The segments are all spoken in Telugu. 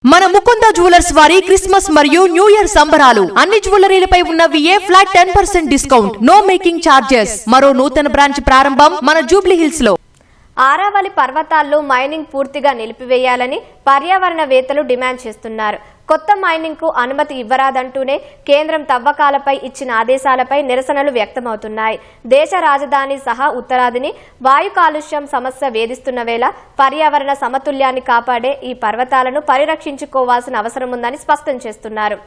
మన ముకుంద జ్యువెలర్స్ వారి క్రిస్మస్ మరియు న్యూ ఇయర్ సంబరాలు అన్ని జ్యువెలరీలపై ఉన్న VA flat 10% discount, no making charges. మరో నూతన బ్రాంచ్ ప్రారంభం మన జూబ్లీ హిల్స్ లో. ఆరావళి పర్వతాల్లో మైనింగ్ పూర్తిగా నిలిపివేయాలని పర్యావరణవేత్తలు డిమాండ్ చేస్తున్నారు. కొత్త మైనింగ్ కు అనుమతి ఇవ్వరాదంటూనే కేంద్రం తవ్వకాలపై ఇచ్చిన ఆదేశాలపై నిరసనలు వ్యక్తమవుతున్నాయి. దేశ రాజధాని సహా ఉత్తరాదిని వాయు కాలుష్యం సమస్య వేధిస్తున్న వేళ పర్యావరణ సమతుల్యాన్ని కాపాడే ఈ పర్వతాలను పరిరక్షించుకోవాల్సిన అవసరం ఉందని స్పష్టం చేస్తున్నారు.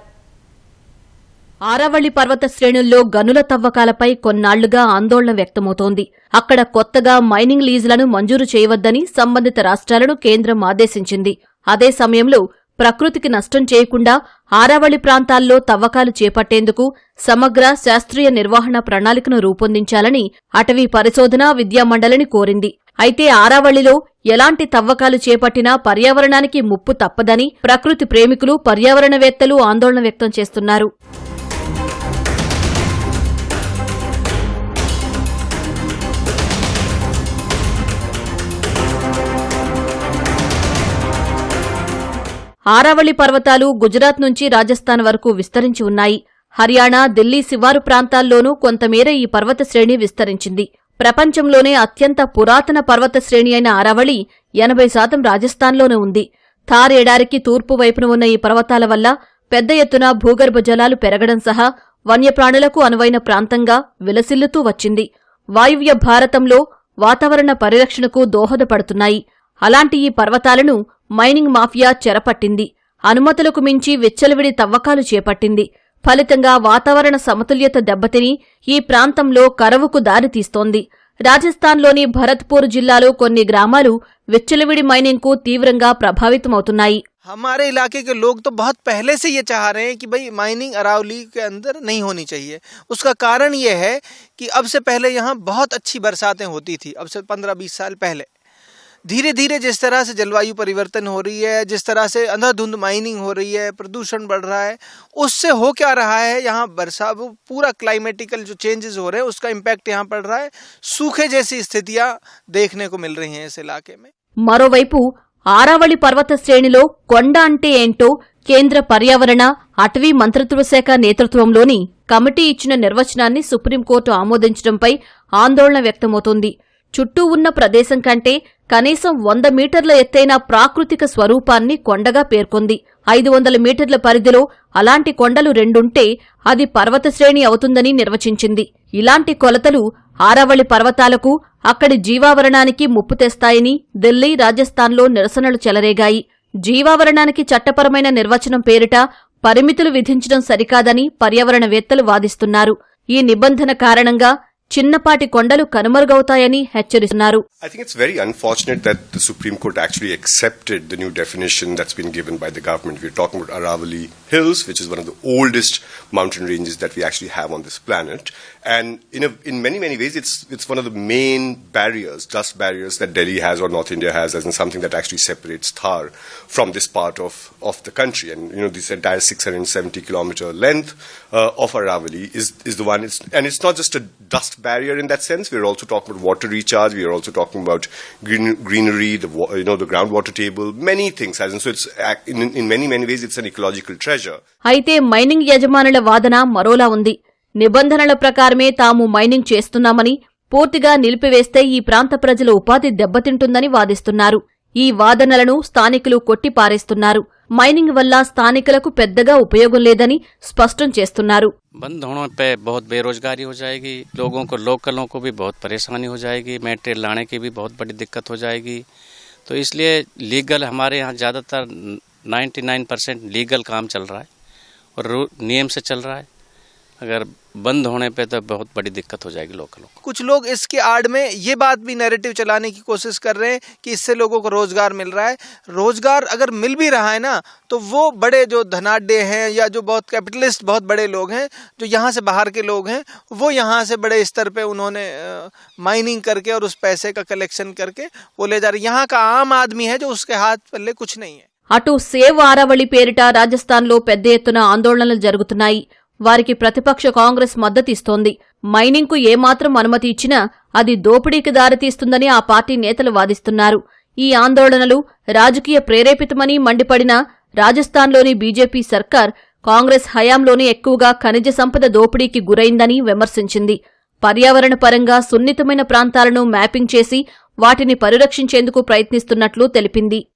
ఆరావళి పర్వత శ్రేణుల్లో గనుల తవ్వకాలపై కొన్నాళ్లుగా ఆందోళన వ్యక్తమవుతోంది. అక్కడ కొత్తగా మైనింగ్ లీజులను మంజూరు చేయవద్దని సంబంధిత రాష్ట్రాలను కేంద్రం ఆదేశించింది. అదే సమయంలో ప్రకృతికి నష్టం చేయకుండా ఆరావళి ప్రాంతాల్లో తవ్వకాలు చేపట్టేందుకు సమగ్ర శాస్త్రీయ నిర్వహణ ప్రణాళికను రూపొందించాలని అటవీ పరిశోధన విద్యా మండలిని కోరింది. అయితే ఆరావళిలో ఎలాంటి తవ్వకాలు చేపట్టినా పర్యావరణానికి ముప్పు తప్పదని ప్రకృతి ప్రేమికులు, పర్యావరణవేత్తలు ఆందోళన వ్యక్తం చేస్తున్నారు. ఆరావళి పర్వతాలు గుజరాత్ నుంచి రాజస్థాన్ వరకు విస్తరించి ఉన్నాయి. హర్యానా, ఢిల్లీ శివారు ప్రాంతాల్లోనూ కొంతమేర ఈ పర్వత శ్రేణి విస్తరించింది. ప్రపంచంలోనే అత్యంత పురాతన పర్వత శ్రేణి అయిన ఆరావళి 80% రాజస్థాన్లోనే ఉంది. థార్ ఎడారికి తూర్పు వైపున ఉన్న ఈ పర్వతాల వల్ల పెద్ద ఎత్తున భూగర్భ జలాలు పెరగడం సహా వన్యప్రాణులకు అనువైన ప్రాంతంగా విలసిల్లుతూ వచ్చింది. వాయువ్య భారతంలో వాతావరణ పరిరక్షణకు దోహదపడుతున్నాయి. అలాంటి ఈ పర్వతాలను మైనింగ్ మాఫియా చెరపట్టింది. అనుమతులకు మించి విచ్చలవిడి తవ్వకాలు చేపట్టింది. ఫలితంగా వాతావరణ సమతుల్యత దెబ్బతిని ఈ ప్రాంతంలో కరువుకు దారితీస్తోంది. రాజస్థాన్లోని భరత్పూర్ జిల్లాలో కొన్ని గ్రామాలు విచ్చలవిడి మైనింగ్ కు తీవ్రంగా ప్రభావితమవుతున్నాయి. हमारे इलाके के लोग तो बहुत पहले से ये चाह रहे हैं कि भाई माइनिंग अरावली के अंदर नहीं होनी चाहिए. उसका कारण ये है कि अब से पहले यहाँ बहुत अच्छी बरसातें होती थी. अब से 15-20 साल पहले धीरे धीरे जिस तरह से जलवायु परिवर्तन हो रही है, जिस तरह से अंधाधुंध माइनिंग हो रही है, प्रदूषण बढ़ रहा है, उससे हो क्या रहा है, यहाँ वो पूरा क्लाइमेटिकल जो चेंजेस हो रहे हैं उसका इम्पैक्ट यहाँ पड़ रहा है. सूखे जैसी स्थितियां देखने को मिल रही हैं इस इलाके में. మరోవైపు ఆరావళి పర్వత శ్రేణిలో కొండ అంటే ఏంటో కేంద్ర పర్యావరణ, అటవీ మంత్రిత్వ శాఖ నేతృత్వంలోని కమిటీ ఇచ్చిన నిర్వచనాన్ని సుప్రీంకోర్టు ఆమోదించడంపై ఆందోళన వ్యక్తమవుతోంది. చుట్టూ ఉన్న ప్రదేశం కంటే కనీసం 100 మీటర్ల ఎత్తైన ప్రాకృతిక స్వరూపాన్ని కొండగా పేర్కొంది. 500 మీటర్ల పరిధిలో అలాంటి కొండలు రెండుంటే అది పర్వత శ్రేణి అవుతుందని నిర్వచించింది. ఇలాంటి కొలతలు ఆరావళి పర్వతాలకు, అక్కడి జీవావరణానికి ముప్పు తెస్తాయని ఢిల్లీ, రాజస్థాన్లో నిరసనలు చెలరేగాయి. జీవావరణానికి చట్టపరమైన నిర్వచనం పేరిట పరిమితులు విధించడం సరికాదని పర్యావరణవేత్తలు వాదిస్తున్నారు. ఈ నిబంధన కారణంగా చిన్నపాటి కొండలు కనుమరుగవుతాయని హెచ్చరిస్తున్నారు. I think it's very unfortunate that the Supreme Court actually accepted the new definition that's been given by the government. We're talking about Aravalli Hills, which is one of the oldest mountain ranges that we actually have on this planet. And in many ways, it's one of the main barriers, dust barriers that Delhi has or North India has, as in something that actually separates Thar from this part of the country. And this entire 670 kilometer length of Aravalli is the one. It's not just a dust barrier in that sense. We're also talking about water recharge. We are also talking about greenery, the groundwater table, many things. As in, so it's in many ways it's an ecological treasure. అయితే మైనింగ్ యజమానుల వాదన మరోలా ఉంది. నిబంధనల ప్రకారమే తాము మైనింగ్ చేస్తున్నామని, పూర్తిగా నిలిపివేస్తే ఈ ప్రాంత ప్రజల ఉపాధి దెబ్బతింటుందని వాదిస్తున్నారు. ఈ వాదనలను స్థానికులు కొట్టిపారేస్తున్నారు. మైనింగ్ వల్ల స్థానికులకు పెద్దగా ఉపయోగం లేదని స్పష్టం చేస్తున్నారు. बंद होने पे बहुत बेरोजगारी हो जाएगी, लोकलों को भी बहुत परेशानी हो जाएगी, मटेरियल लाने की भी बहुत बड़ी दिक्कत हो जाएगी. तो इसलिए लीगल हमारे यहाँ ज़्यादातर 99% लीगल काम चल रहा है और नियम से चल रहा है. अगर बंद होने पे तो बहुत बड़ी दिक्कत हो जाएगी लोकलों को. कुछ लोग इसके आड़ में ये बात भी नैरेटिव चलाने की कोशिश कर रहे हैं कि इससे लोगों को रोजगार मिल रहा है. रोजगार अगर मिल भी रहा है ना, तो वो बड़े जो धनाढ्य हैं या जो बहुत कैपिटलिस्ट, बहुत बड़े लोग हैं, जो यहाँ से बाहर के लोग हैं, वो यहाँ से बड़े स्तर पे उन्होंने माइनिंग करके और उस पैसे का कलेक्शन करके वो ले जा रहे. यहाँ का आम आदमी है जो उसके हाथ पल्ले कुछ नहीं है. అటు సేవ్ ఆరావళి పేరిట రాజస్థాన్లో పెద్ద ఎత్తున ఆందోళనలు జరుగుతున్నాయి. వారికి ప్రతిపక్ష కాంగ్రెస్ మద్దతిస్తోంది. మైనింగ్కు ఏమాత్రం అనుమతి ఇచ్చినా అది దోపిడీకి దారితీస్తుందని ఆ పార్టీ నేతలు వాదిస్తున్నారు. ఈ ఆందోళనలు రాజకీయ ప్రేరేపితమని మండిపడిన రాజస్థాన్లోని బీజేపీ సర్కార్ కాంగ్రెస్ హయాంలోనే ఎక్కువగా ఖనిజ సంపద దోపిడీకి గురైందని విమర్శించింది. పర్యావరణ పరంగా సున్నితమైన ప్రాంతాలను మ్యాపింగ్ చేసి వాటిని పరిరక్షించేందుకు ప్రయత్నిస్తున్నట్లు తెలిపింది.